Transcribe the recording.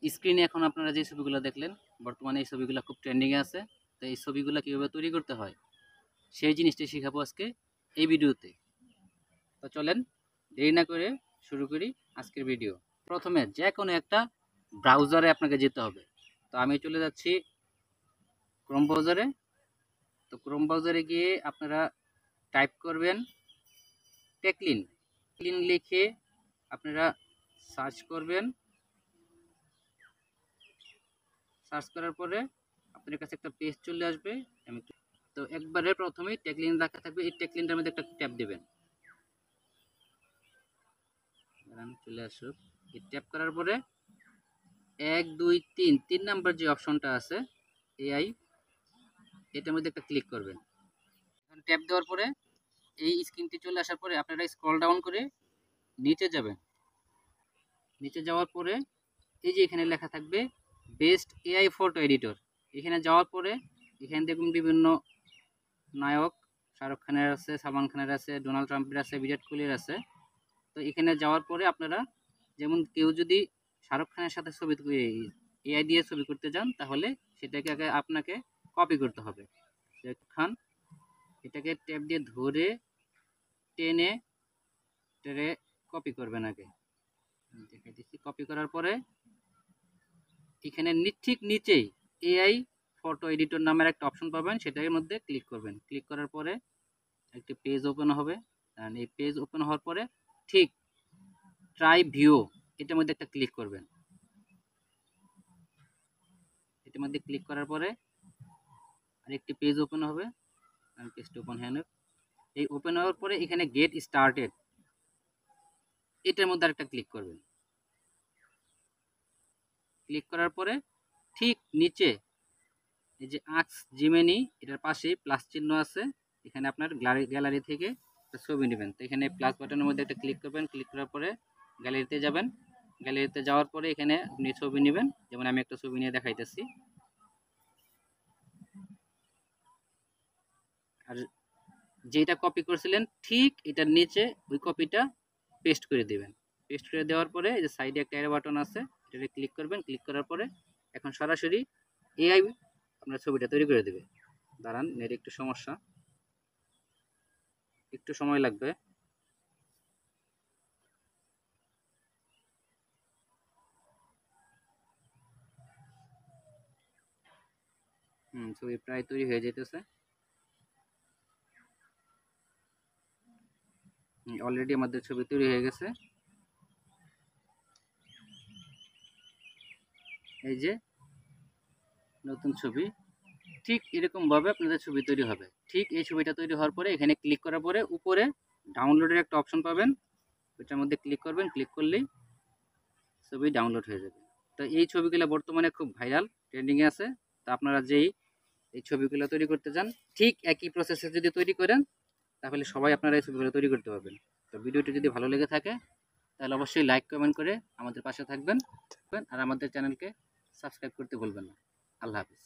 স্ক্রিনে এখন আপনারা যে ছবিগুলো দেখলেন, বর্তমানে এই ছবিগুলো খুব ট্রেন্ডিংয়ে আছে। তো এই ছবিগুলো কীভাবে তৈরি করতে হয় সেই জিনিসটি শেখাবো আজকে এই ভিডিওতে। তো চলেন দেরি না করে শুরু করি আজকের ভিডিও। প্রথমে যে কোনো একটা ব্রাউজারে আপনাকে যেতে হবে। তো আমি চলে যাচ্ছি ক্রোম ব্রাউজারে। তো ক্রোম ব্রাউজারে গিয়ে আপনারা টাইপ করবেন টেকলিন লিখে আপনারা সার্চ করবেন। সার্চ করার পরে আপনার কাছে একটা পেজ চলে আসবে। তো একবারে প্রথমেই টেকলিন লেখা থাকবে, এই টেকলিনটার মধ্যে একটা ট্যাপ দেবেন। চলে আসুক। এই ট্যাপ করার পরে 1 2 3 নাম্বার যে অপশনটা আছে এআই, এটার মধ্যে একটা ক্লিক করবেন। এখন ট্যাপ দেওয়ার পরে এই স্ক্রিনটি চলে আসার পরে আপনারা স্ক্রল ডাউন করে নিচে যাবেন। নিচে যাওয়ার পরে এই যে এখানে লেখা থাকবে বেস্ট এআই ফটো এডিটর। এখানে যাওয়ার পরে এখানে দেখুন বিভিন্ন নায়ক, শাহরুখ খানের আছে, সালমান খানের আছে, ডোনাল্ড ট্রাম্পের আছে, বিরাট কোহলির আছে। তো এখানে যাওয়ার পরে আপনারা যেমন কেউ যদি শাহরুখ খানের সাথে ছবি এআই দিয়ে ছবি করতে যান, তাহলে সেটাকে আগে আপনাকে কপি করতে হবে। খান এটাকে ট্যাপ দিয়ে ধরে টেনে টেনে কপি করবেন আগে। দেখাই দিচ্ছি। কপি করার পরে এখানে ঠিক নিচেই এআই ফটো এডিটর নামের একটা অপশন পাবেন, সেটার মধ্যে ক্লিক করবেন। ক্লিক করার পরে একটি পেজ ওপেন হবে। এই পেজ ওপেন হওয়ার পরে ঠিক ট্রাই ভিউ এটার মধ্যে একটা ক্লিক করবেন। এটার মধ্যে ক্লিক করার পরে আরেকটি পেজ ওপেন হবে। পেজটা ওপেন হয়ে যাবে। এই ওপেন হওয়ার পরে এখানে গেট স্টার্টেড এটার মধ্যে আরেকটা ক্লিক করবেন। ক্লিক করার পরে ঠিক নিচে এই যে আক্স জিমেনি এটার পাশেই প্লাস চিহ্ন আছে, এখানে আপনার গ্যালারি থেকে একটা ছবি নেবেন। তো এখানে প্লাস বাটনের মধ্যে একটা ক্লিক করবেন। ক্লিক করার পরে গ্যালারিতে যাবেন। গ্যালারিতে যাওয়ার পরে এখানে আপনি ছবি নেবেন। যেমন আমি একটা ছবি নিয়ে দেখাইতেছি। আর যেটা কপি করছিলেন ঠিক এটার নিচে ওই কপিটা পেস্ট করে দেবেন। পেস্ট করে দেওয়ার পরে এই যে সাইডে একটা অ্যারো বাটন আছে, এটাতে ক্লিক করবেন। ক্লিক করার পরে এখন সরাসরি এআই আপনার ছবিটা তৈরি করে দেবে। দাঁড়ান, নেট একটু সমস্যা, একটু সময় লাগবে। ছবি প্রায় তৈরি হয়ে যেতেছে। অলরেডি আমাদের ছবি তৈরি হয়ে গেছে। এই যে নতুন ছবি, ঠিক এরকম ভাবে আপনাদের ছবি তৈরি হবে। ঠিক এই ছবিটা তৈরি হওয়ার পরে এখানে ক্লিক করার পরে উপরে ডাউনলোডের একটা অপশন পাবেন, ওইটার মধ্যে ক্লিক করবেন। ক্লিক করলেই ছবি ডাউনলোড হয়ে যাবে। তো এই ছবিগুলো বর্তমানে খুব ভাইরাল, ট্রেন্ডিংয়ে আছে। তো আপনারা যেই এই ছবিগুলো তৈরি করতে চান ঠিক একই প্রসেসে যদি তৈরি করেন, তাহলে সবাই আপনারা এই ছবিগুলো তৈরি করতে পারবেন। তো ভিডিওটি যদি ভালো লেগে থাকে তাহলে অবশ্যই লাইক কমেন্ট করে আমাদের পাশে থাকবেন আর আমাদের চ্যানেলকে সাবস্ক্রাইব করতে ভুলবেন না। আল্লাহ হাফিজ।